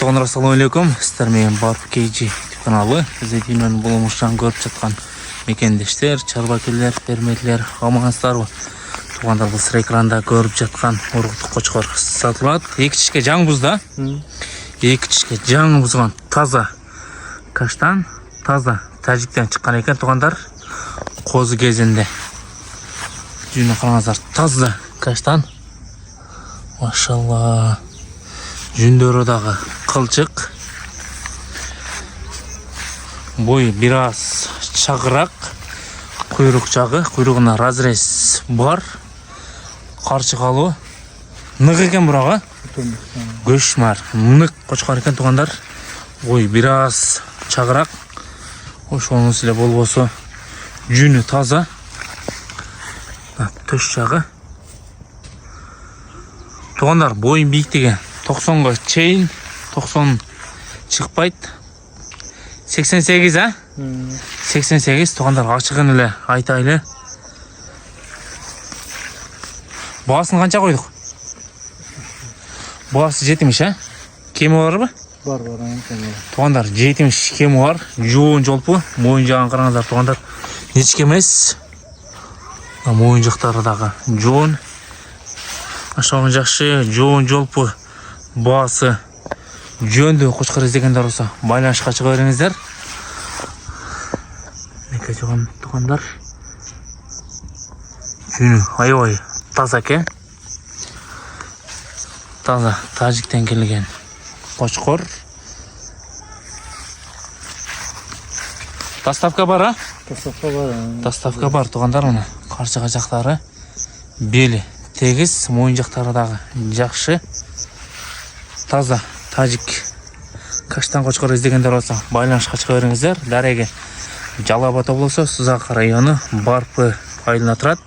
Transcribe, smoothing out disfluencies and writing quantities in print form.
Туғандар, ассалаумағалейкум. Сіздер менен Барп KG каналы. Бізде дүйнөнүн булумушан көрүп жаткан мекендештер, чарбакелер, фермерлер, амансыздарбы? Туғандар, бұл сыр экранда көрүп жаткан уруктук кочкор сатылат. Эки чишке жаңбуз да. Эки чишке жаңбузган таза каштан, таза тажиктен чыккан экен туғандар. Козу кезинде. Жүйүнө караңыздар, таза каштан. Машалла. Жүндөрү дагы кылчык. Бой бираз чагыраак. Куйрук жагы, куйругуна разрез бар. Карчыгалуу. Нык экен бурага. Көшмар, нык кочкор экен тугандар. Бой бираз чагыраак. Ошонус эле болбосо жүнү таза. Төш жагы. Тугандар, бойын бийиктиги 90-га чейин, 90 чыкпайт. 88, а? 88, тугандар, ачыгын эле айтайлы. Баасын канча койдук? Баасы 70, а? Кеми барбы? Бар. Тугандар, 70 кеми бар. Жоон жолпу. Моюн жагын караңыздар, тугандар. Нечке эмес. Моюн жактары дагы жоон. Ашауын жакшы, жоон жолпу. Баасы жөндө кочкор издегендер болсо байланышка чыга бериңиздер. Неке жогон тугандар. Жүнү аябай таза экен. Таза тажиктен келген кочкор. Доставка бар, а? Доставка бар тугандар, мына карчыга жактары бели тегиз, моюн жактары дагы жакшы. Таза тажик каштан кочкор издегендер болсо байланышка чыга бериңиздер. Дареги Жалал Абад облусу Сузак району Барпы айылына турат.